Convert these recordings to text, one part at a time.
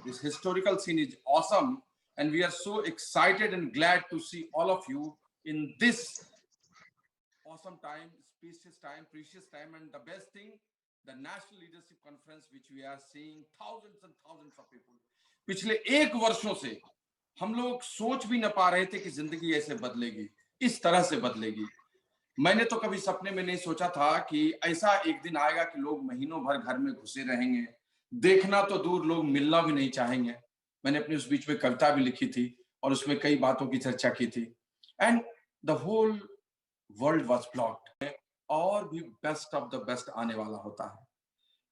This historical scene is awesome, and we are so excited and glad to see all of you in this awesome time, spacious time, precious time, and the best thing, the National Leadership Conference, which we are seeing thousands and thousands of people. पिछले 1 वर्षों से हम लोग सोच भी न पा रहे थे कि जिंदगी ऐसे बदलेगी, इस तरह से बदलेगी। मैंने तो कभी सपने में नहीं सोचा था कि ऐसा एक दिन आएगा कि लोग महीनों भर घर में घुसे रहेंगे, देखना तो दूर, लोग मिलना भी नहीं चाहेंगे। मैंने अपनी उस बीच में कविता भी लिखी थी और उसमें कई बातों की चर्चा की थी। And the whole world was blocked. और भी बेस्ट ऑफ द बेस्ट आने वाला होता है।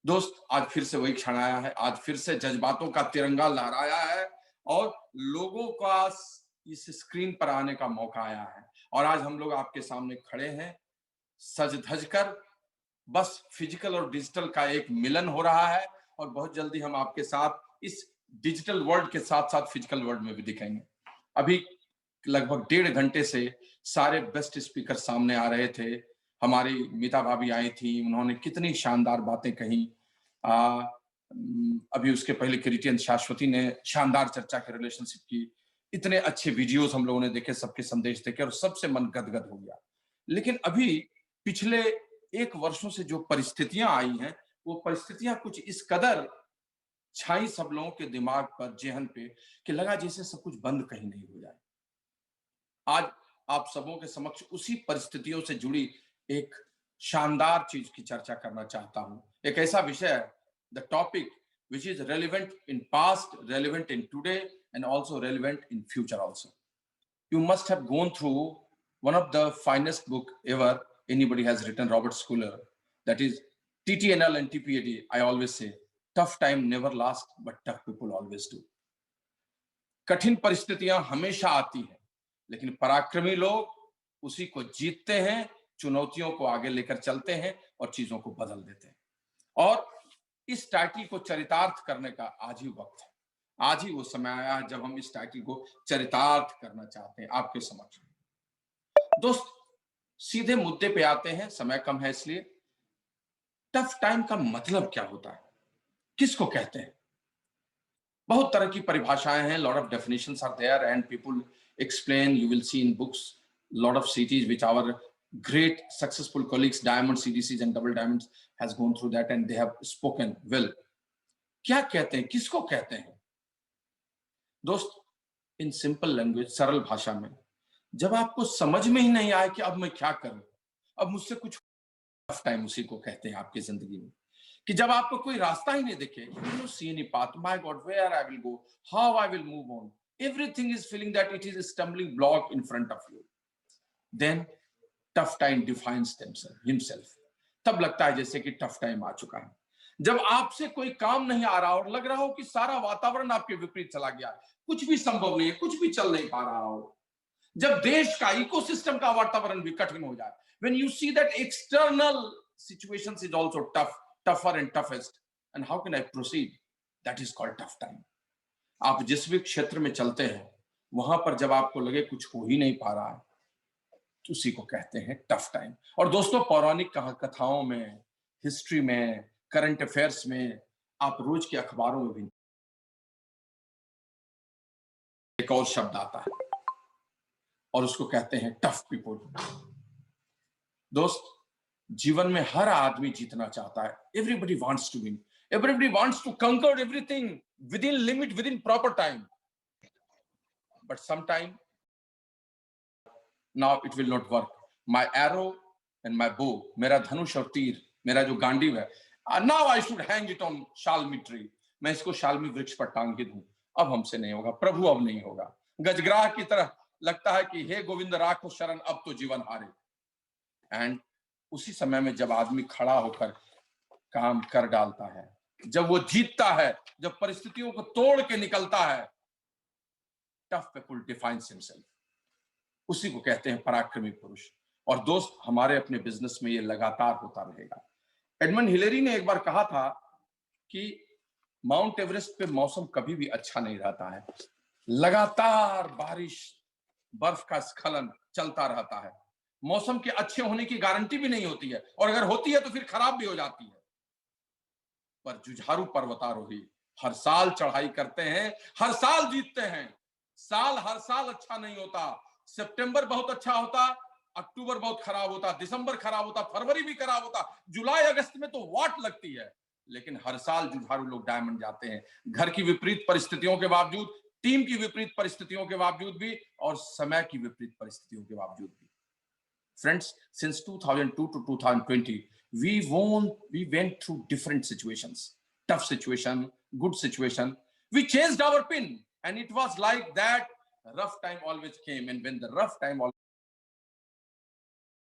दोस्त, आज फिर से वही क्षण आया है, आज फिर से जज्बातों का तिरंगा लहराया है और लोगों का इस स्क्रीन पर आने का मौका आया है। और आज हम लोग आपके सामने खड़े हैं सज धज कर। बस फिजिकल और डिजिटल का एक मिलन हो रहा है और बहुत जल्दी हम आपके साथ इस डिजिटल वर्ल्ड के साथ साथ फिजिकल वर्ल्ड में भी दिखेंगे। अभी लगभग 1.5 घंटे से सारे बेस्ट स्पीकर सामने आ रहे थे। हमारी मीता भाभी आई थी, उन्होंने कितनी शानदार बातें कही। अभी उसके पहले क्रिटियन शाश्वती ने शानदार चर्चा की, रिलेशनशिप की। इतने अच्छे वीडियोस हम लोगों ने देखे, सबके संदेश देखे और सबसे मन गदगद हो गया। लेकिन अभी पिछले 1 वर्षों से जो परिस्थितियां आई हैं, वो परिस्थितियां कुछ इस कदर छाई सब लोगों के दिमाग पर, जेहन पे, कि लगा जैसे सब कुछ बंद कहीं नहीं हो जाए। आज आप सबों के समक्ष उसी परिस्थितियों से जुड़ी एक शानदार चीज की चर्चा करना चाहता हूं। एक ऐसा विषय है, the topic which is relevant in past, relevant in today, and also relevant in future also. You must have gone through one of the finest book ever anybody has written, Robert Schuller, that is TTNL and TPAD. I always say, tough time never lasts, but tough people always do. कठिन परिस्थितियां हमेशा आती हैं, लेकिन पराक्रमी लोग उसी को जीतते हैं, चुनौतियों को आगे लेकर चलते हैं और चीजों को बदल देते हैं। और इस टाइटल को चरितार्थ करने का आज ही वक्त है, आज ही वो समय आया है जब हम इस टाइटल को चरितार्थ करना चाहते हैं आपके समक्ष। दोस्त, सीधे मुद्दे पे आते हैं, समय कम है इसलिए। टफ टाइम का मतलब क्या होता है, किसको कहते हैं? बहुत तरह की परिभाषाएं हैं, lot of definitions are there and people explain, you will see in books, lot of series which our great successful colleagues, diamond CDCs and double diamonds, has gone through that and they have spoken well. क्या कहते हैं, किसको कहते हैं? दोस्त, in simple language, सरल भाषा में, जब आपको समझ में ही नहीं आए कि अब मैं क्या करूं, अब मुझसे कुछ टफ टाइम, उसी को कहते हैं आपकी जिंदगी में। कि जब आपको कोई रास्ता ही नहीं दिखे, you don't see any path, my God, where I will go, how I will move on, everything is feeling that it is a stumbling block in front of you, then tough time defines himself. तब लगता है जैसे कि tough time आ चुका है। जब आपसे कोई काम नहीं आ रहा और लग रहा हो कि सारा वातावरण आपके विपरीत चला गया, कुछ भी संभव नहीं है, कुछ भी चल नहीं पा रहा हो, जब देश का इकोसिस्टम का वातावरण भी कठिन हो जाए, when you see that external situations is also tough, tougher and toughest, and how can I proceed, that is called tough time. आप जिस भी क्षेत्र में चलते हैं, वहां पर जब आपको लगे कुछ हो ही नहीं पा रहा है, उसी को कहते हैं टफ टाइम। और दोस्तों, पौराणिक कथाओं में, हिस्ट्री में, करंट अफेयर्स में, आप रोज के अखबारों में भी एक और शब्द आता है और उसको कहते हैं टफ पीपल। दोस्त, जीवन में हर आदमी जीतना चाहता है। Everybody wants to win, everybody wants to conquer everything within limit, within proper time, but some time now it will not work. My arrow and my bow, मेरा धनुष और तीर, मेरा जो गांडीव है, now I should hang it on शाल्मी tree, मैं इसको शाल्मी वृक्ष पर टांग के दूं। अब हमसे नहीं होगा प्रभु, अब नहीं होगा। गजग्राह की तरह लगता है कि हे गोविंद राखो शरण, अब तो जीवन हारे। एंड उसी समय में जब आदमी खड़ा होकर काम कर डालता है, जब वो जीतता है, जब परिस्थितियों को तोड़ के निकलता है, टफ पीपल डिफाइंस हिमसेल्फ, उसी को कहते हैं पराक्रमी पुरुष। और दोस्त, हमारे अपने बिजनेस में ये लगातार होता रहेगा। एडमंड हिलेरी ने एक बार कहा था कि माउंट एवरेस्ट पे मौसम कभी भी अच्छा नहीं रहता है, लगातार बारिश, बर्फ का स्खलन चलता रहता है। मौसम के अच्छे होने की गारंटी भी नहीं होती है, और अगर होती है तो फिर खराब भी हो जाती है। पर जुझारू पर्वतारोही हर साल चढ़ाई करते हैं, हर साल जीतते हैं। साल हर साल अच्छा नहीं होता। सितंबर बहुत अच्छा होता, अक्टूबर बहुत खराब होता, दिसंबर खराब होता, फरवरी भी खराब होता, जुलाई अगस्त में तो वाट लगती है। लेकिन हर साल जुझारू लोग डायमंड जाते हैं, घर की विपरीत परिस्थितियों के बावजूद, टीम की विपरीत परिस्थितियों के बावजूद भी, और समय की विपरीत परिस्थितियों के बावजूद भी। Friends, since 2002 to 2020, we went through different situations, tough situation, good situation. We chased our pin, and it was like that. Rough time always came, and when the rough time always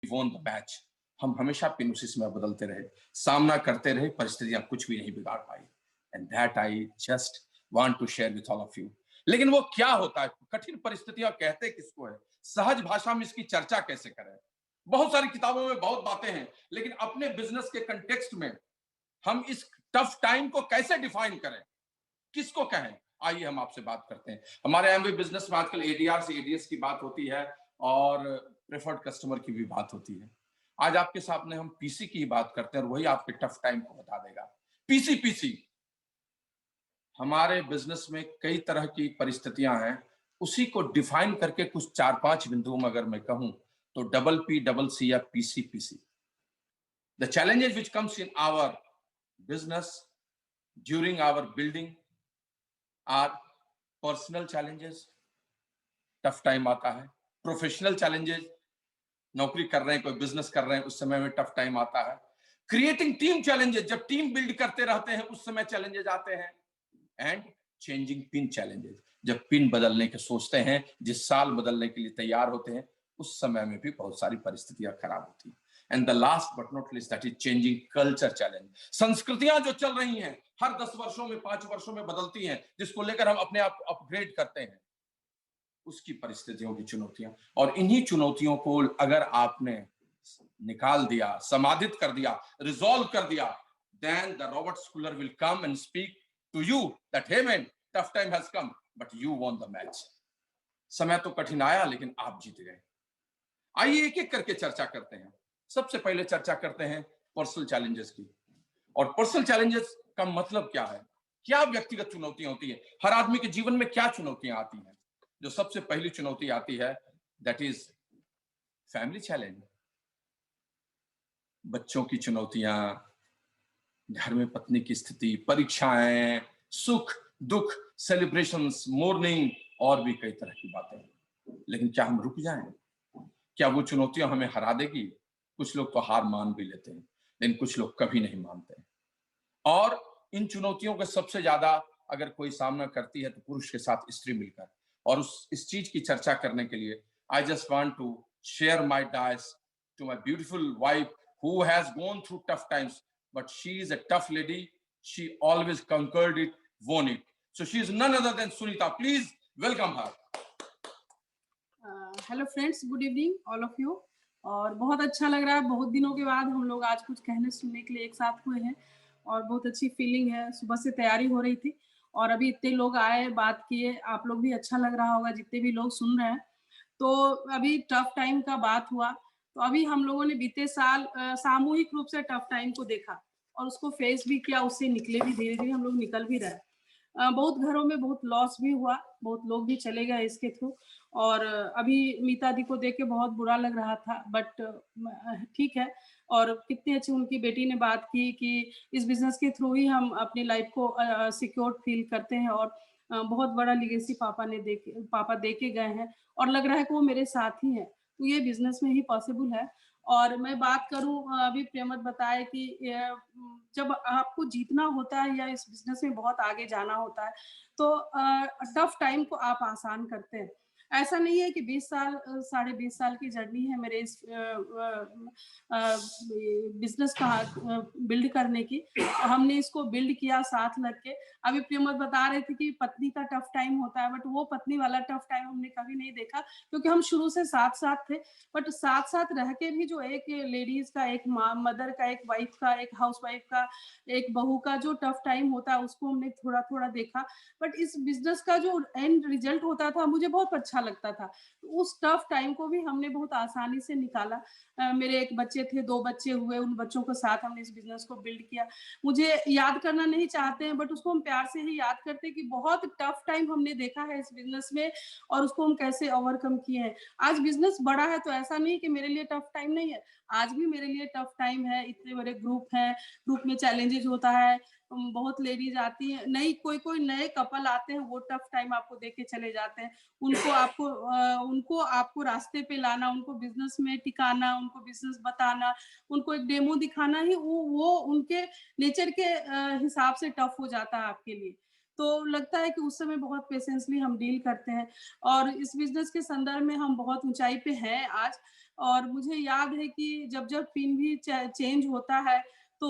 won the match, हम हमेशा pin उसी समय बदलते रहे, सामना करते रहे, परिस्थितियां कुछ भी नहीं बिगाड़ पाई। And that I just want to share with all of you. लेकिन वो क्या होता है, कठिन परिस्थितियां कहते किसको है, सहज भाषा में इसकी चर्चा कैसे करें। बहुत सारी किताबों में बहुत बातें हैं, लेकिन अपने बिजनेस के कंटेक्स्ट में हम इस टफ टाइम को कैसे डिफाइन करें, किसको कहें। आइए हम आपसे बात करते हैं। हमारे एमवे बिजनेस में आजकल एडीआर से एडीएस की बात होती है, और प्रेफर्ड कस्टमर की भी बात होती है। आज आपके सामने हम पीसी की बात करते हैं, और वही आपके टफ टाइम को बता देगा। पीसी पीसी हमारे बिजनेस में कई तरह की परिस्थितियां हैं, उसी को डिफाइन करके कुछ 4-5 बिंदुओं में अगर मैं कहूं, तो डबल पी डबल सी या PC PC. The challenges which comes in our business during our building are personal challenges, tough time आता है। प्रोफेशनल चैलेंजेस, नौकरी कर रहे हैं, कोई बिजनेस कर रहे हैं, उस समय में टफ टाइम आता है। क्रिएटिंग टीम चैलेंजेस, जब टीम बिल्ड करते रहते हैं उस समय चैलेंजेस आते हैं। एंड चेंजिंग पिन चैलेंजेस, जब पिन बदलने के सोचते हैं, जिस साल बदलने के लिए तैयार होते हैं, उस समय में भी बहुत सारी परिस्थितियां खराब होती हैं। And the last but not least, that is changing culture challenge. संस्कृतियां जो चल रही हैं, हर 10 वर्षों में 5 वर्षों में बदलती हैं, जिसको लेकर हम अपने आप अपग्रेड करते हैं, उसकी परिस्थितियों की चुनौतियां। और इन्हीं चुनौतियों को अगर आपने निकाल दिया, समाधित कर दिया, रिजॉल्व कर दिया, then the Robert Schuller will come and speak to you that hey man, tough time has come but you won the match। समय तो कठिन आया, लेकिन आप जीत गए। आइए एक एक करके चर्चा करते हैं। सबसे पहले चर्चा करते हैं पर्सनल चैलेंजेस की। और पर्सनल चैलेंजेस का मतलब क्या है, क्या व्यक्तिगत चुनौतियां होती है, हर आदमी के जीवन में क्या चुनौतियां आती हैं। जो सबसे पहली चुनौती आती है, दैट इज फैमिली चैलेंज। बच्चों की चुनौतियां, घर में पत्नी की स्थिति, परीक्षाएं, सुख दुख, सेलिब्रेशंस, मोर्निंग, और भी कई तरह की बातें। लेकिन क्या हम रुक जाएं? क्या वो चुनौतियां हमें हरा देगी? कुछ लोग तो हार मान भी लेते हैं, लेकिन कुछ लोग कभी नहीं मानते। और इन चुनौतियों का सबसे ज्यादा अगर कोई सामना करती है, तो पुरुष के साथ स्त्री मिलकर। और इस चीज की चर्चा करने के लिए I just want to share my dais to my beautiful wife who has gone through tough times, but she is a tough lady. She always conquered it, won it. So she is none other than Sunita. Please welcome her. Hello friends, good evening all of you. और बहुत अच्छा लग रहा है, बहुत दिनों के बाद हम लोग आज कुछ कहने सुनने के लिए एक साथ हुए हैं, और बहुत अच्छी फीलिंग है। सुबह से तैयारी हो रही थी, और अभी इतने लोग आए, बात किए, आप लोग भी अच्छा लग रहा होगा जितने भी लोग सुन रहे हैं। तो अभी टफ टाइम का बात हुआ, तो अभी हम लोगों ने बीते साल सामूहिक रूप से टफ टाइम को देखा और उसको फेस भी किया, उससे निकले भी, धीरे धीरे हम लोग निकल भी रहे हैं। बहुत घरों में बहुत लॉस भी हुआ, बहुत लोग भी चले गए इसके थ्रू। और अभी मीता दी को देख के बहुत बुरा लग रहा था, बट ठीक है। और कितनी अच्छी उनकी बेटी ने बात की कि इस बिजनेस के थ्रू ही हम अपनी लाइफ को सिक्योर फील करते हैं, और बहुत बड़ा लिगेसी पापा दे के गए हैं, और लग रहा है कि वो मेरे साथ ही हैं। तो ये बिजनेस में ही पॉसिबल है। और मैं बात करूं, अभी प्रेमत बताए कि जब आपको जीतना होता है या इस बिजनेस में बहुत आगे जाना होता है, तो टफ टाइम को आप आसान करते हैं। ऐसा नहीं है कि 20 साल, 20.5 साल की जर्नी है मेरे इस बिजनेस का बिल्ड करने की। हमने इसको बिल्ड किया साथ लग के। अभी प्रेमत बता रहे थे कि पत्नी का टफ टाइम होता है, बट वो पत्नी वाला टफ टाइम हमने कभी नहीं देखा, क्योंकि हम शुरू से साथ साथ थे। बट साथ साथ रह के भी जो एक लेडीज का, एक मदर का, एक वाइफ का, एक हाउस वाइफ का, एक बहू का जो टफ टाइम होता है, उसको हमने थोड़ा थोड़ा देखा। बट इस बिजनेस का जो एंड रिजल्ट होता था, मुझे बहुत अच्छा अच्छा लगता था। तो उस टफ टाइम को भी हमने बहुत आसानी से निकाला। मेरे 1 बच्चे थे, 2 बच्चे हुए, उन बच्चों के साथ हमने इस बिज़नेस को बिल्ड किया। मुझे याद करना नहीं चाहते हैं, बट उसको हम प्यार से ही याद करते हैं कि बहुत टफ टाइम हमने देखा है इस बिज़नेस में और उसको हम कैसे ओवरकम किए हैं। आज बिज़नेस बड़ा है तो ऐसा नहीं कि मेरे लिए टफ टाइम नहीं है। आज भी मेरे लिए टफ टाइम है, इतने बड़े ग्रुप हैं, ग्रुप में चैलेंजेज़ होता है। बहुत लेडीज़ आती हैं, नई कोई-कोई नए कपल आते हैं, वो टफ टाइम आपको देख के चले जाते हैं। उनको आपको रास्ते पे लाना, उनको बिज़नेस में टिकाना, उनको बिज़नेस बताना, उनको एक डेमो दिखाना ही वो उनके नेचर के हिसाब से टफ हो जाता है आपके लिए। तो लगता है कि उस समय बहुत पेशेंसली हम डील करते हैं और इस बिज़नेस के संदर्भ में हम बहुत ऊँचाई पे हैं आज। और मुझे याद है कि जब-जब पिन भी चेंज होता है तो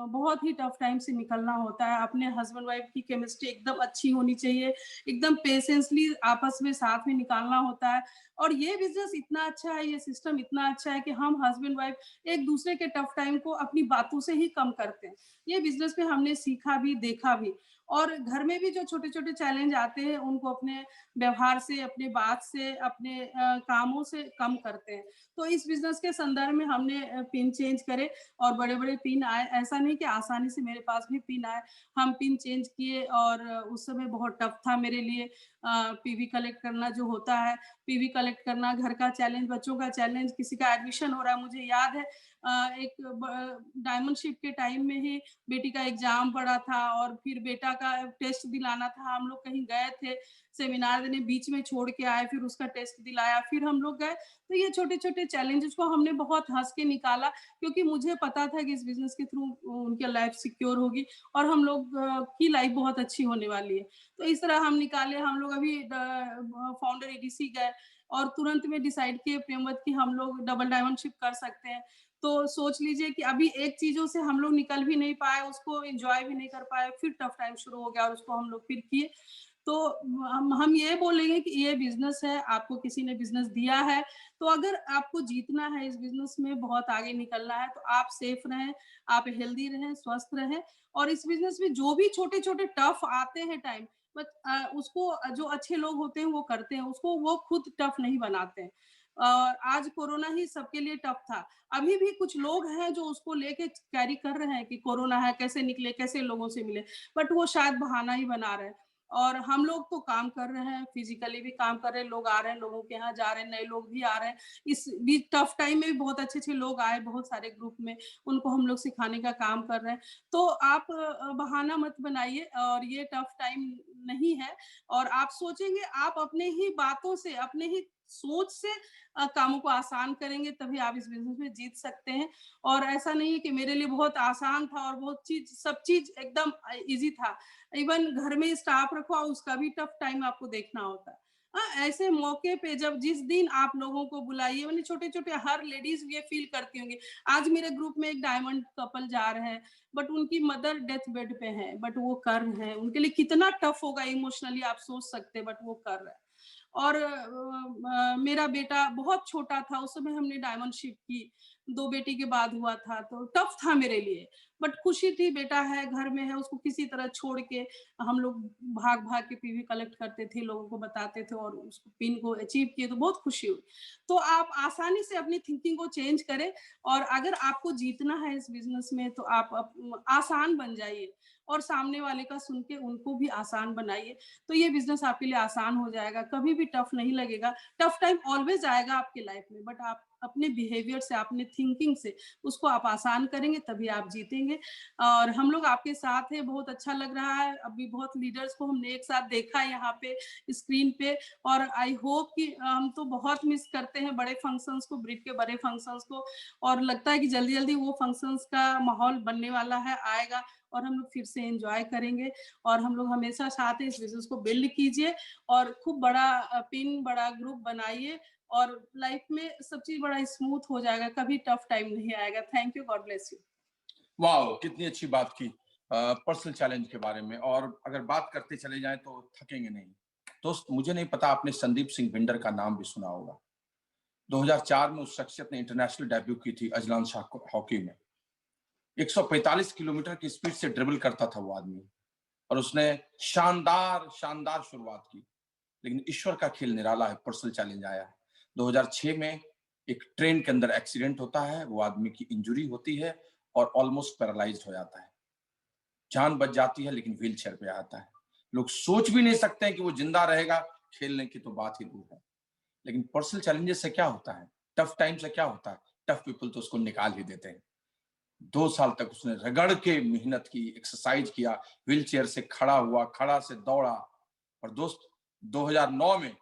बहुत ही टफ टाइम से निकलना होता है। अपने हस्बैंड वाइफ की केमिस्ट्री एकदम अच्छी होनी चाहिए, एकदम पेशेंसली आपस में साथ में निकालना होता है। और ये बिज़नेस इतना अच्छा है, ये सिस्टम इतना अच्छा है कि हम हस्बैंड वाइफ एक दूसरे के टफ टाइम को अपनी बातों से ही कम करते हैं। ये बिज़नेस में हमने सीखा भी, देखा भी। और घर में भी जो छोटे-छोटे चैलेंज आते हैं, उनको अपने व्यवहार से, अपने बात से, अपने कामों से कम करते हैं। तो इस बिज़नेस के संदर्भ में हमने पिन चेंज करे और बड़े-बड़े पिन आए। ऐसा नहीं कि आसानी से मेरे पास भी पिन आए। हम पिन चेंज किए और उस समय बहुत टफ था मेरे लिए। पीवी कलेक्ट करना जो होता है, पीवी कलेक्ट करना, घर का चैलेंज, बच्चों का चैलेंज, किसी का एडमिशन हो रहा है। मुझे याद है एक डायमंड शिप के टाइम में ही बेटी का एग्ज़ाम पड़ा था और फिर बेटा का टेस्ट दिलाना था। हम लोग कहीं गए थे सेमिनार देने, बीच में छोड़ के आए, फिर उसका टेस्ट दिलाया, फिर हम लोग गए। तो ये छोटे-छोटे चैलेंजेज़ को हमने बहुत हँस के निकाला क्योंकि मुझे पता था कि इस बिज़नेस के थ्रू उनकी लाइफ़ सिक्योर होगी और हम लोग की लाइफ़ बहुत अच्छी होने वाली है। तो इस तरह हम निकाले, हम लोग अभी फाउंडर ईडीसी गए और तुरंत में डिसाइड किए प्रेमवत कि हम लोग डबल डायमंड शिप कर सकते हैं। तो सोच लीजिए कि अभी एक चीज़ों से हम लोग निकल भी नहीं पाए, उसको एन्जॉय भी नहीं कर पाए, फिर टफ टाइम शुरू हो गया और उसको हम लोग फिर किए। तो हम ये बोलेंगे कि ये बिज़नेस है, आपको किसी ने बिज़नेस दिया है, तो अगर आपको जीतना है इस बिज़नेस में, बहुत आगे निकलना है, तो आप सेफ रहें, आप हेल्दी रहें, स्वस्थ रहें और इस बिज़नेस में जो भी छोटे-छोटे टफ आते हैं टाइम, उसको जो अच्छे लोग होते हैं वो करते हैं, उसको वो खुद टफ नहीं बनाते हैं। आज कोरोना ही सबके लिए टफ था। अभी भी कुछ लोग हैं जो उसको लेके कैरी कर रहे हैं कि कोरोना है, कैसे निकले, कैसे लोगों से मिले, बट वो शायद बहाना ही बना रहे हैं। और हम लोग तो काम कर रहे हैं, फिज़िकली भी काम कर रहे हैं, लोग आ रहे हैं, लोगों के यहाँ जा रहे हैं, नए लोग भी आ रहे हैं। इस बीच टफ टाइम में भी बहुत अच्छे-अच्छे लोग आए, बहुत सारे ग्रुप में, उनको हम लोग सिखाने का काम कर रहे हैं। तो आप बहाना मत बनाइए और ये टफ टाइम नहीं है और आप सोचेंगे, आप अपने ही बातों से, अपने ही सोच से कामों को आसान करेंगे, तभी आप इस बिज़नेस में जीत सकते हैं। और ऐसा नहीं है कि मेरे लिए बहुत आसान था और बहुत सब चीज़ एकदम ईज़ी था। इवन घर में स्टाफ रखो उसका भी टफ टाइम आपको देखना होता है। ऐसे मौके पे जब जिस दिन आप लोगों को बुलाइए माने छोटे-छोटे हर लेडीज़ ये फ़ील करती होंगी। आज मेरे ग्रुप में एक डायमंड कपल जा रहे हैं, बट उनकी मदर डेथ बेड पे हैं, बट वो कर रहे हैं। उनके लिए कितना टफ होगा इमोशनली आप सोच सकते हैं, बट वो कर रहे हैं। और मेरा बेटा बहुत छोटा था, उस समय हमने डायमंड शिप की, 2 बेटी के बाद हुआ था, तो टफ था मेरे लिए। बट खुशी थी बेटा है, घर में है, उसको किसी तरह छोड़ के हम लोग भाग-भाग के पीवी कलेक्ट करते थे, लोगों को बताते थे और उसको पिन को अचीव किए तो बहुत खुशी हुई। तो आप आसानी से अपनी थिंकिंग को चेंज करें और अगर आपको जीतना है इस बिज़नेस में तो आप आसान बन जाइए और सामने वाले का सुन के उनको भी आसान बनाइए। तो ये बिज़नेस आपके लिए आसान हो जाएगा, कभी भी टफ नहीं लगेगा। टफ टाइम ऑलवेज़ आएगा आपकी लाइफ में बट आप अपने बिहेवियर से, अपने थिंकिंग से उसको आप आसान करेंगे तभी आप जीतेंगे। और हम लोग आपके साथ हैं, बहुत अच्छा लग रहा है। अभी बहुत लीडर्स को हमने एक साथ देखा है यहाँ पे स्क्रीन पे और आई होप कि हम तो बहुत मिस करते हैं बड़े फंक्शंस को, ब्रिट के बड़े फंक्शंस को और लगता है कि जल्दी-जल्दी वो फंक्शंस का माहौल बनने वाला है, आएगा और हम लोग फिर से एन्जॉय करेंगे और हम लोग हमेशा साथ हैं, इस बिज़नेस को बिल्ड कीजिए और खूब बड़ा पिन, बड़ा ग्रुप बनाइए और लाइफ में सब चीज़ बड़ा स्मूथ हो जाएगा, कभी टफ टाइम नहीं आएगा। Thank you, God bless you. Wow! कितनी अच्छी बात की पर्सनल चैलेंज के बारे में और अगर बात करते चले जाएँ तो थकेंगे नहीं। दोस्त मुझे नहीं पता आपने संदीप सिंह बिंडर का नाम भी सुना होगा। 2004 में उस शख्सियत ने इंटरनेशनल डेब्यू की थी अजलान शाह हॉकी में। 145 किलोमीटर की स्पीड से ड्रिबल करता था वो आदमी और उसने शानदार शुरुआत की। लेकिन ईश्वर का खेल निराला है, पर्सनल चैलेंज आया है। 2006 में एक ट्रेन के अंदर एक्सीडेंट होता है, वो आदमी की इंजरी होती है और ऑलमोस्ट पैरालाइज्ड हो जाता है। जान बच जाती है लेकिन व्हील चेयर पे आता है। लोग सोच भी नहीं सकते हैं कि वो जिंदा रहेगा, खेलने की तो बात ही दूर है। लेकिन पर्सनल चैलेंजेस से क्या होता है, टफ टाइम से क्या होता है, टफ पीपल तो उसको निकाल ही देते हैं। 2 साल तक उसने रगड़ के मेहनत की, एक्सरसाइज किया, व्हील चेयर से खड़ा हुआ, खड़ा से दौड़ा, और दोस्त 2009 में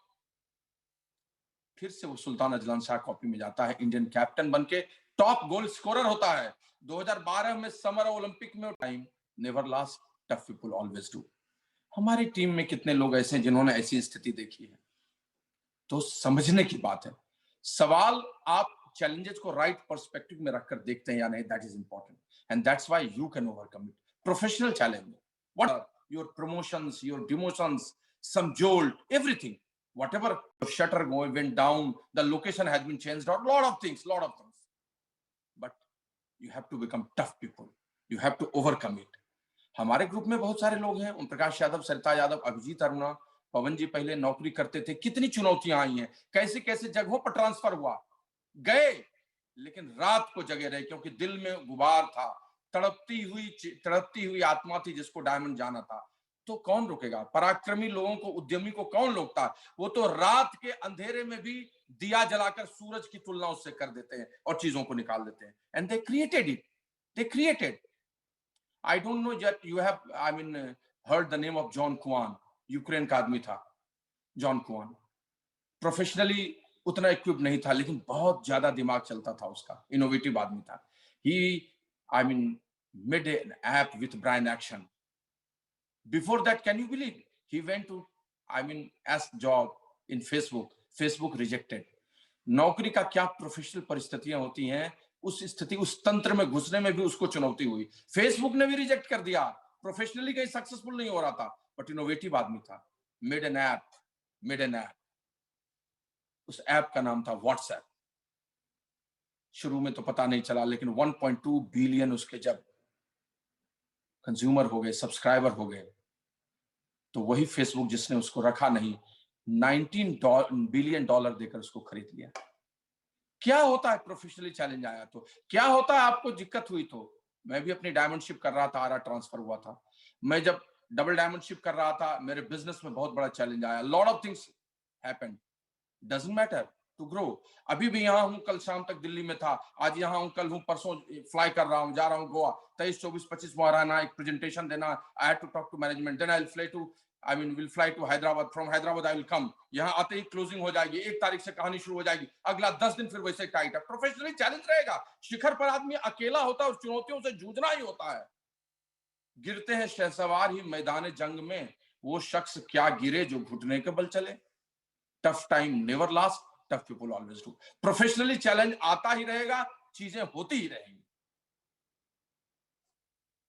फिर से वो सुल्तान अजलान शाह कॉपी में जाता है, इंडियन कैप्टन बन के टॉप गोल स्कोरर होता है। 2012 में समर ओलंपिक में time never last, tough people always do. हमारी टीम में कितने लोग ऐसे हैं जिन्होंने ऐसी स्थिति देखी है? तो समझने की बात है। सवाल आप चैलेंजेस को राइट पर्सपेक्टिव में रखकर देखते हैं या नहीं, that is important, and that's why you can overcome it. Professional challenge, what are your promotions, your demotions, some jolt, everything, whatever shutter went down, the location has been changed, or lot of things, but you have to become tough people, you have to overcome it. हमारे group में बहुत सारे लोग हैं, ओम प्रकाश यादव, सरिता यादव, अभिजीत अरुणा, पवन जी पहले नौकरी करते थे, कितनी चुनौतियां आई हैं, कैसे कैसे जगहों पर ट्रांसफर हुआ, गए लेकिन रात को जगे रहे, क्योंकि दिल में गुबार था, तड़पती हुई आत्मा थी जिसको डायमंड जाना था। तो कौन रोकेगा? पराक्रमी लोगों को, उद्यमी को कौन रोकता? वो तो रात के अंधेरे में भी दिया जलाकर सूरज की तुलना उससे कर देते हैं और चीजों को निकाल देते हैं। And they created it, they created. I don't know yet you have, heard the name of John Kwan, Ukraine का आदमी था। जॉन कुआन प्रोफेशनली उतना इक्विप नहीं था, लेकिन बहुत ज्यादा दिमाग चलता था उसका, इनोवेटिव आदमी था। ही made an app with Brian Action. Before that, can you believe, he went to ask job in Facebook rejected. नौकरी का क्या प्रोफेशनल परिस्थितियां होती हैं, उस स्थिति, उस तंत्र में घुसने में भी उसको चुनौती हुई। फेसबुक ने भी रिजेक्ट कर दिया, प्रोफेशनली कहीं सक्सेसफुल नहीं हो रहा था, बट इनोवेटिव आदमी था। मेड एन ऐप, उस ऐप का नाम था व्हाट्सएप। शुरू में तो पता नहीं चला, लेकिन 1.2 बिलियन उसके जब कंज्यूमर हो गए, सब्सक्राइबर हो गए, तो वही फेसबुक जिसने उसको रखा नहीं, $19 बिलियन देकर उसको खरीद लिया। क्या होता है प्रोफेशनली चैलेंज आया तो? क्या होता है आपको दिक्कत हुई तो? मैं भी अपनी डायमंडशिप कर रहा था, आरा ट्रांसफर हुआ था। मैं जब डबल डायमंडशिप कर रहा था, मेरे बिजनेस में बहुत बड़ा चैलेंज आया। Lot of things happened, doesn't matter to grow. अभी भी यहाँ हूँ, कल शाम तक दिल्ली में था, आज यहाँ हूँ, कल हूँ, परसों फ्लाई कर रहा हूँ, जा रहा हूँ गोवा, 23, 24, 25 रहना, एक प्रेजेंटेशन देना, I have to talk to management, then I will fly to Hyderabad, from Hyderabad I will come. यहाँ आते ही क्लोजिंग हो जाएगी, 1 तारीख से कहानी शुरू हो जाएगी, अगला 10 दिन फिर वैसे टाइट है। प्रोफेशनली चैलेंज रहेगा। शिखर पर आदमी अकेला होता है और चुनौतियों से जूझना ही होता है। गिरते हैं शहसवार ही मैदान जंग में, वो शख्स क्या गिरे जो घुटने के बल चले। Tough time never last, tough people always do. Professionally challenge आता ही रहेगा, चीजें होती ही रहेंगी।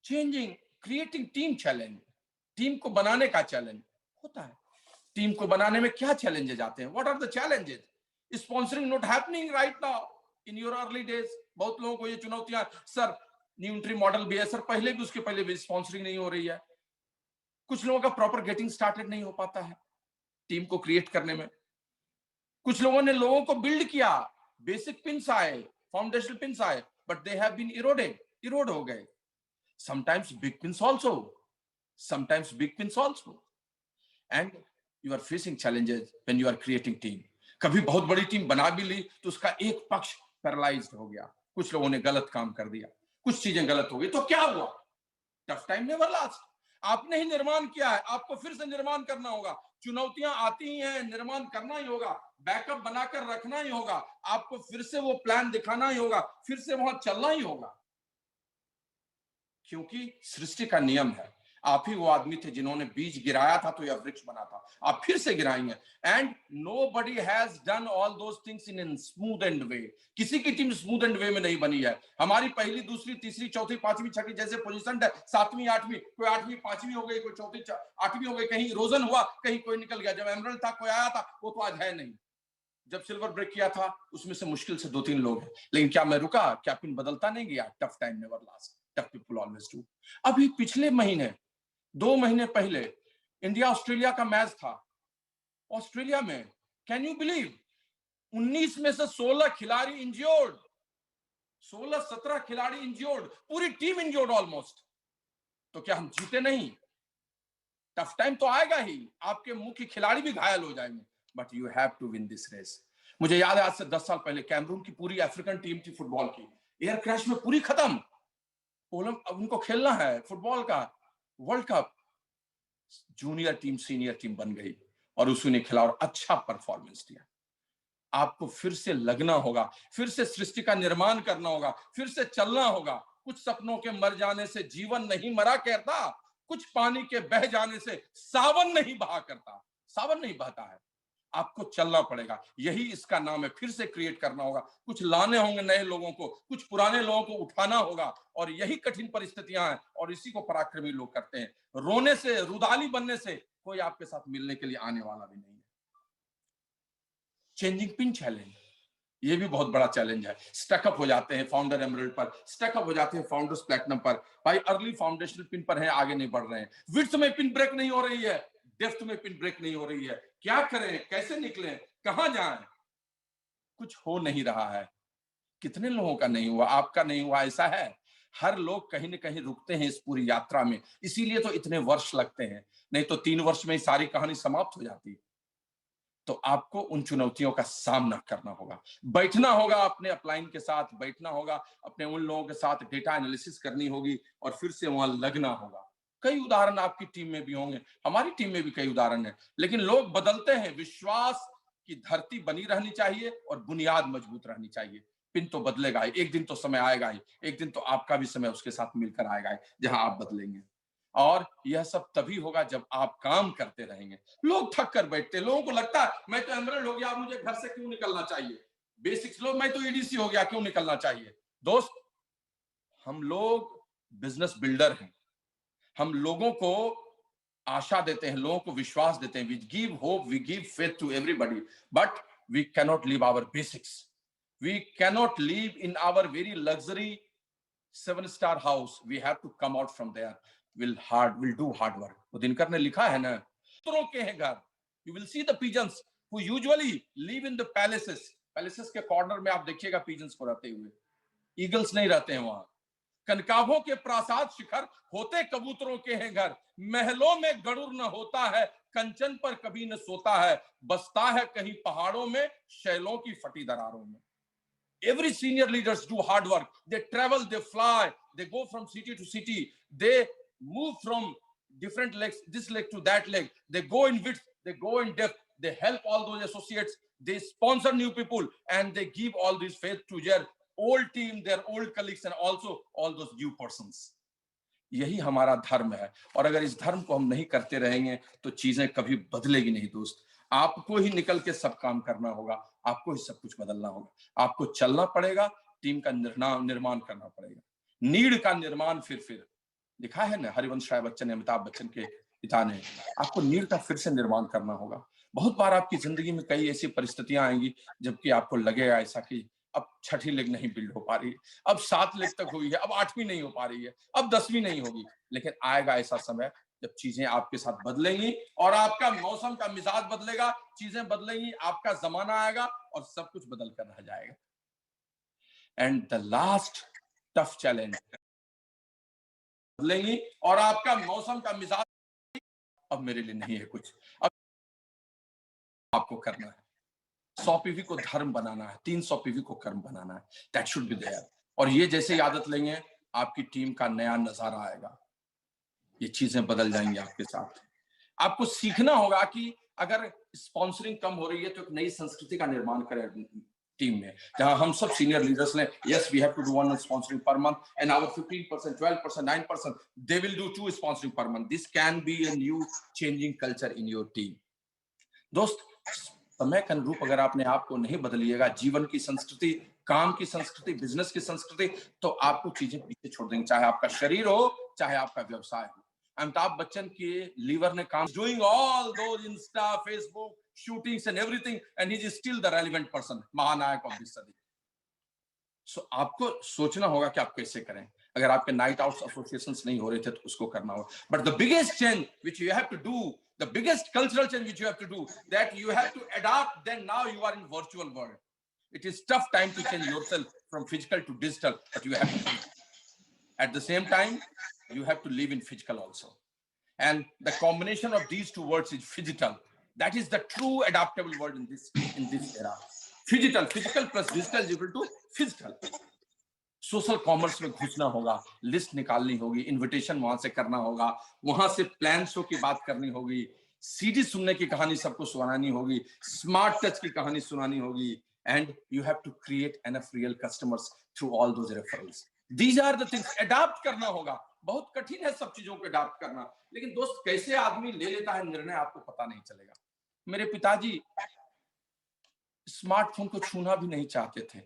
Changing, creating team challenge, team को बनाने का चैलेंज होता है। टीम को बनाने में क्या चैलेंजेस आते हैं? What are the challenges? Sponsoring not happening right now in your early days. बहुत लोगों को ये चुनौतियां, सर न्यू एंट्री मॉडल भी है सर, पहले भी, उसके पहले भी स्पॉन्सरिंग नहीं हो रही है। कुछ लोगों का प्रॉपर गेटिंग स्टार्टेड नहीं हो पाता है टीम को क्रिएट करने में। कुछ लोगों ने लोगों को बिल्ड किया, बेसिक पिंस आए, फाउंडेशनल पिंस आए, but they have been erode हो गए। sometimes big pins also, and you are facing challenges when you are creating team. कभी बहुत बड़ी टीम बना भी ली तो उसका एक पक्ष पैरालाइज्ड हो गया, कुछ लोगों ने गलत काम कर दिया, कुछ चीजें गलत हो गई, तो क्या हुआ? Tough time never last. आपने ही निर्माण किया है, आपको फिर से निर्माण करना होगा। चुनौतियां आती ही हैं, निर्माण करना ही होगा, बैकअप बनाकर रखना ही होगा, आपको फिर से वो प्लान दिखाना ही होगा, फिर से वहां चलना ही होगा, क्योंकि सृष्टि का नियम है। आप ही वो आदमी थे जिन्होंने बीज गिराया था तो यह वृक्ष बना था, आप फिर से गिराएंगे। And nobody has done all those things in smooth and way. किसी की टीम स्मूथ एंड वे में नहीं बनी है। हमारी पहली, दूसरी, तीसरी, चौथी, पांचवी, छठी जैसे पोजीशन है, 7वीं, 8वीं, कोई 8वीं, 5वीं हो गई, कोई चौथी, 8वीं हो गई, कहीं इरोजन हुआ, कहीं कोई निकल गया। जब एमरल्ड था कोई आया था, वो तो आज है नहीं। जब सिल्वर ब्रेक किया था उसमें से मुश्किल से 2-3 लोग हैं। लेकिन क्या मैं रुका? क्या पिन बदलता नहीं गया? Tough time never last, tough people always do. अभी पिछले महीने, 2 महीने पहले इंडिया ऑस्ट्रेलिया का मैच था ऑस्ट्रेलिया में, कैन यू बिलीव, 19 में से 16 खिलाड़ी इंज्योर्ड, 16-17 खिलाड़ी इंज्योर्ड, पूरी टीम इंज्योर्ड ऑलमोस्ट। तो क्या हम जीते नहीं? टफ टाइम तो आएगा ही, आपके मुख्य खिलाड़ी भी घायल हो जाएंगे, but you have to win this race. मुझे याद है आज से 10 साल पहले कैमरून की पूरी अफ्रीकन टीम थी फुटबॉल की, एयर क्रैश में पूरी खत्म। अब उनको खेलना है फुटबॉल का world cup, junior team senior team बन गई और उसने खेला और अच्छा परफॉर्मेंस दिया। आपको फिर से लगना होगा, फिर से सृष्टि का निर्माण करना होगा, फिर से चलना होगा। कुछ सपनों के मर जाने से जीवन नहीं मरा करता, कुछ पानी के बह जाने से सावन नहीं बहा करता, सावन नहीं बहता है। आपको चलना पड़ेगा, यही इसका नाम है। फिर से क्रिएट करना होगा, कुछ लाने होंगे नए लोगों को, कुछ पुराने लोगों को उठाना होगा, और यही कठिन परिस्थितियां हैं और इसी को पराक्रमी लोग करते हैं। रोने से, रुदाली बनने से कोई आपके साथ मिलने के लिए आने वाला भी नहीं है। चेंजिंग पिन चैलेंज, ये भी बहुत बड़ा चैलेंज है। स्टकअप हो जाते हैं फाउंडर एमरल्ड पर, स्टकअप हो जाते हैं फाउंडर्स प्लैटिनम पर। भाई अर्ली फाउंडेशनल पिन पर हैं, आगे नहीं बढ़ रहे हैं, विड्थ में पिन ब्रेक नहीं हो रही है, डेप्थ में पिन ब्रेक नहीं हो रही है। क्या करें, कैसे निकलें, कहां जाएं? कुछ हो नहीं रहा है। कितने लोगों का नहीं हुआ, आपका नहीं हुआ, ऐसा है। हर लोग कहीं ना कहीं रुकते हैं इस पूरी यात्रा में, इसीलिए तो इतने वर्ष लगते हैं, नहीं तो 3 वर्ष में ही सारी कहानी समाप्त हो जाती। तो आपको उन चुनौतियों का सामना करना होगा, बैठना होगा अपने अपलाइन के साथ, बैठना होगा अपने उन लोगों के साथ, डेटा एनालिसिस करनी होगी और फिर से वहां लगना होगा। कई उदाहरण आपकी टीम में भी होंगे, हमारी टीम में भी कई उदाहरण है, लेकिन लोग बदलते हैं। विश्वास की धरती बनी रहनी चाहिए और बुनियाद मजबूत रहनी चाहिए। पिन तो बदलेगा ही, एक दिन तो समय आएगा ही, एक दिन तो आपका भी समय उसके साथ मिलकर आएगा ही, जहां आप बदलेंगे। और यह सब तभी होगा जब आप काम करते रहेंगे। लोग थक कर बैठते, लोगों को लगता है मैं तो एमरल्ड हो गया, मुझे घर से क्यों निकलना चाहिए। बेसिक्स लोग, मैं तो ईडीसी हो गया, क्यों निकलना चाहिए। दोस्त, हम लोग बिजनेस बिल्डर हैं, हम लोगों को आशा देते हैं, लोगों को विश्वास देते हैं। We give hope, we give faith to everybody, but we cannot leave our basics. We cannot leave in our very luxury 7-star house, we have to come out from there, will do hard work. वो दिनकर ने लिखा है ना, कबूतरों के हैं घर। You will see the pigeons who usually live in the palaces, palaces के कॉर्नर में आप देखिएगा पिजन्स को रहते हुए, ईगल्स नहीं रहते हैं वहां। कनकाभों के प्रासाद शिखर होते कबूतरों के हैं घर, महलों में गरुड़ न होता है, कंचन पर कभी न सोता है, बसता है कहीं पहाड़ों में, शैलों की फटी दरारों में। Every senior leaders do hard work. They travel, they fly, they go from city to city, they move from different legs, this leg to that leg, they go in width, they go in depth, they help all those associates, they sponsor new people, and they give all this faith to their old team, their old colleagues, and also all those new persons. यही हमारा धर्म है, और अगर इस धर्म को हम नहीं करते रहेंगे तो चीजें कभी बदलेगी नहीं दोस्त। आपको ही निकल के सब काम करना होगा, आपको ही सब कुछ बदलना होगा, आपको चलना पड़ेगा, टीम का निर्माण करना पड़ेगा, नीड का निर्माण। फिर लिखा है ना, हरिवंश राय बच्चन ने, अमिताभ बच्चन के पिता ने, आपको नीड का फिर से निर्माण करना होगा। बहुत बार आपकी जिंदगी में कई ऐसी परिस्थितियां आएंगी जबकि आपको लगेगा ऐसा कि अब 6ठी लेग नहीं बिल्ड हो पा रही है, अब 7 लेग तक हुई है, अब 8वीं नहीं हो पा रही है, अब 10वीं नहीं होगी। लेकिन आएगा ऐसा समय जब चीजें आपके साथ बदलेंगी और आपका मौसम का मिजाज बदलेगा, चीजें बदलेंगी, आपका जमाना आएगा और सब कुछ बदल कर रह जाएगा। And the last tough challenge, बदलेंगी और आपका मौसम का मिजाज, अब मेरे लिए नहीं है कुछ, अब आपको करना है। 100 पीवी को धर्म बनाना है, 300 पीवी को कर्म बनाना है, दैट शुड बी देयर। और ये जैसे आदत लेंगे, आपकी टीम का नया नजारा आएगा, ये चीजें बदल जाएंगी आपके साथ। आपको सीखना होगा कि अगर स्पॉन्सरिंग कम हो रही है तो एक नई संस्कृति का निर्माण करें टीम में, जहां हम सब सीनियर लीडर्स ने, yes we have to do 1 sponsoring per month, and our 15%, 12%, 9% they will do 2 sponsoring per month. This can be a new changing culture in your team. दोस्त, समय के अनुरूप अगर आपने आप को नहीं बदलिएगा, जीवन की संस्कृति, काम की संस्कृति, बिजनेस की संस्कृति, तो आपको चीजें पीछे छोड़ देंगी, चाहे आपका शरीर हो, चाहे आपका व्यवसाय हो। अमिताभ बच्चन के लीवर ने काम, doing all those Insta, Facebook shootings and everything, and he is still the relevant person, महानायक ऑफ दिस सदी। सो आपको सोचना होगा कि आप कैसे करें। अगर आपके नाइट आउट्स एसोसिएशंस नहीं हो रहे थे तो उसको करना होगा। But the biggest change which you have to do, The biggest cultural change which you have to do, that you have to adapt. Then now you are in virtual world. It is tough time to change yourself from physical to digital, but you have to. At the same time, you have to live in physical also. And the combination of these two words is phygital. That is the true adaptable word in this era. Physical plus digital is equal to physical. Social commerce में घुसना होगा, list निकालनी होगी, invitation वहां से करना होगा, वहां से प्लान शो की बात करनी होगी, सीडी सुनने की कहानी सबको सुनानी होगी, स्मार्ट टच की कहानी सुनानी होगी, and you have to create enough real customers through all those referrals. These are the things. Adopt करना होगा. बहुत कठिन है सब चीजों को अडॉप्ट करना, लेकिन दोस्त कैसे आदमी ले लेता है निर्णय आपको पता नहीं चलेगा. मेरे पिताजी स्मार्टफोन को छूना भी नहीं चाहते थे,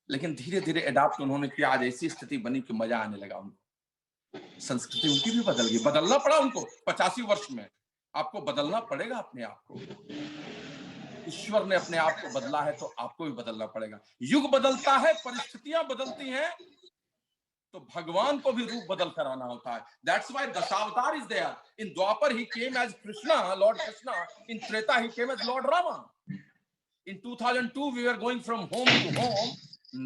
लेकिन धीरे धीरे अडॉप्ट उन्होंने किया. आज ऐसी स्थिति बनी कि मजा आने लगा उनको. संस्कृति उनकी भी बदल गई. बदलना पड़ा उनको 85 वर्ष में. आपको बदलना पड़ेगा अपने आप को. ईश्वर ने अपने आप को बदला है तो आपको भी बदलना पड़ेगा. युग बदलता है, परिस्थितियां बदलती हैं, तो भगवान को भी रूप बदल कर आना होता है. That's why Dashavatar is there. In Dwapar ही came as Krishna, lord Krishna. In Treta ही came as lord Rama. In 2002 we were going from home to home.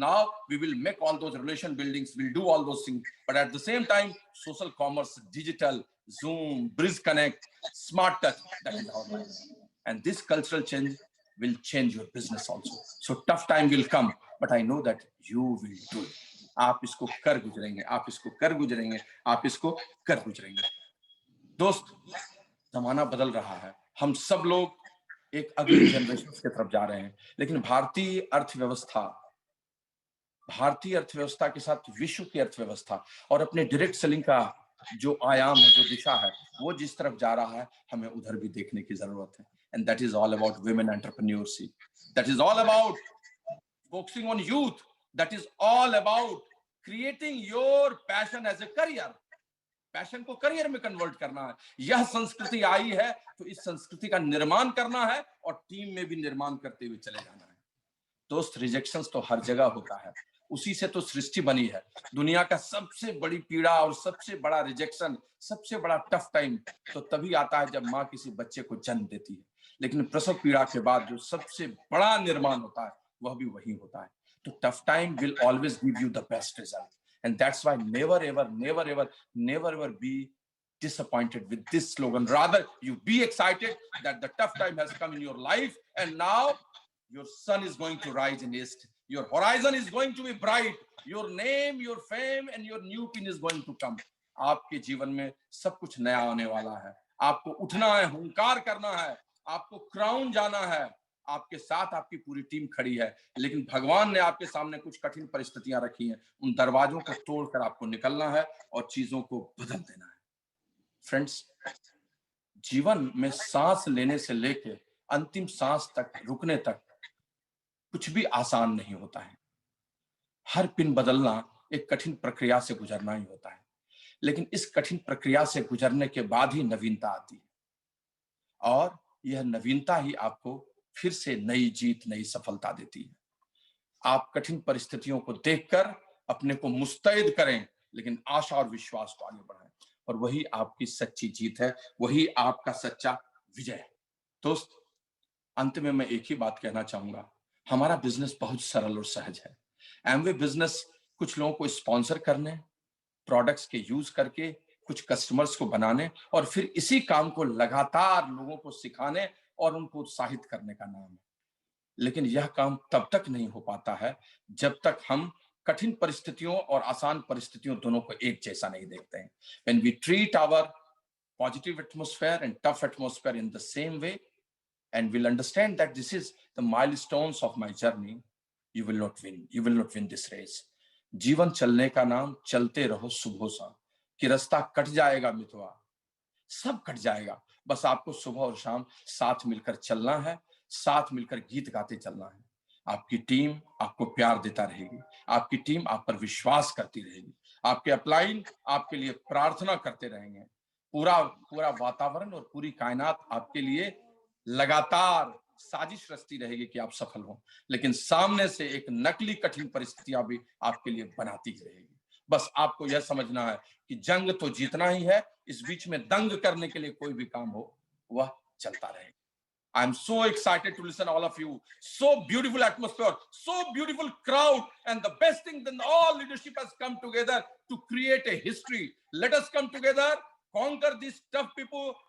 Now we will make all those relation buildings, we'll do all those things, but at the same time social commerce, digital, Zoom, Bridge Connect, smart touch, that is our life. And this cultural change will change your business also. So tough time will come, but I know that you will do it. आप इसको कर गुजरेंगे, आप इसको कर गुजरेंगे, आप इसको कर गुजरेंगे. दोस्त, जमाना बदल रहा है. हम सब लोग एक अगली जनरेशन की तरफ जा रहे हैं, लेकिन भारतीय अर्थव्यवस्था के साथ विश्व की अर्थव्यवस्था और अपने डायरेक्ट सेलिंग का जो आयाम है, जो दिशा है, वो जिस तरफ जा रहा है, हमें उधर भी देखने की जरूरत है. And that is all about women entrepreneurship. That is all about focusing on youth. That is all about creating your passion as a career. Passion को करियर में कन्वर्ट करना है. यह संस्कृति आई है तो इस संस्कृति का निर्माण करना है और टीम में भी निर्माण करते हुए चले जाना है. दोस्त, रिजेक्शंस तो हर जगह होता है. उसी से तो सृष्टि बनी है. दुनिया का सबसे बड़ी पीड़ा और सबसे बड़ा रिजेक्शन, सबसे बड़ा टफ टाइम तो तभी आता है जब माँ किसी बच्चे को जन्म देती है. लेकिन प्रसव पीड़ा के बाद जो सबसे बड़ा निर्माण होता है वह भी वही होता है. तो tough time will always give you the best result. And that's why never ever be disappointed with this slogan. Rather, you be excited that the tough time has come in your life, and now your sun is going to rise in east. Your horizon is going to be bright. Your name, your fame, and your new pin is going to come. आपके जीवन में सब कुछ नया आने वाला है. आपको उठना है, हुंकार करना है, आपको क्राउन जाना है. आपके साथ आपकी पूरी टीम खड़ी है, लेकिन भगवान ने आपके सामने कुछ कठिन परिस्थितियां रखी हैं. उन दरवाजों को तोड़कर आपको निकलना है और चीजों को बदल देना है. फ्रेंड्स, जीवन में सांस लेने से लेके अंतिम सांस तक, रुकने तक कुछ भी आसान नहीं होता है. हर पिन बदलना एक कठिन प्रक्रिया से गुजरना ही होता है. लेकिन इस कठिन प्रक्रिया से गुजरने के बाद ही नवीनता आती है, और यह नवीनता ही आपको फिर से नई जीत, नई सफलता देती है. आप कठिन परिस्थितियों को देखकर अपने को मुस्तैद करें, लेकिन आशा और विश्वास को आगे बढ़ाएं, और वही आपकी सच्ची जीत है, वही आपका सच्चा विजय है. दोस्त, अंत में मैं एक ही बात कहना चाहूंगा. हमारा बिजनेस बहुत सरल और सहज है. एमवे बिजनेस कुछ लोगों को स्पॉन्सर करने, प्रोडक्ट्स के यूज करके कुछ कस्टमर्स को बनाने, और फिर इसी काम को लगातार लोगों को सिखाने और उनको उत्साहित करने का नाम है. लेकिन यह काम तब तक नहीं हो पाता है जब तक हम कठिन परिस्थितियों और आसान परिस्थितियों दोनों को एक जैसा नहीं देखते हैं. When we treat our positive atmosphere and tough atmosphere in the same way, and we'll understand that this is the milestones of my journey, you will not win. You will not win this race. जीवन चलने का नाम चलते रहो सुबह सा, कि रास्ता कट जाएगा मितवा, सब कट जाएगा. बस आपको सुबह और शाम साथ मिलकर चलना है, साथ मिलकर गीत गाते चलना है. आपकी टीम आपको प्यार देता रहेगी, आपकी टीम आप पर विश्वास करती रहेगी, आपके अपलाइन आपके लिए प्रार्थना करते रहेंगे. पूरा वातावरण और पूरी कायनात आपके लिए लगातार साजिश रचती रहेगी कि आप सफल हो. लेकिन सामने से एक नकली कठिन परिस्थितियां भी आपके लिए बनाती ही रहेगी. बस आपको यह समझना है कि जंग तो जीतना ही है. इस बीच में दंग करने के लिए कोई भी काम हो वह चलता रहे। I'm so excited to listen all of you. So beautiful atmosphere, so beautiful crowd, and the best thing, then all leadership has come together to create a history. Let us come together, conquer these tough people,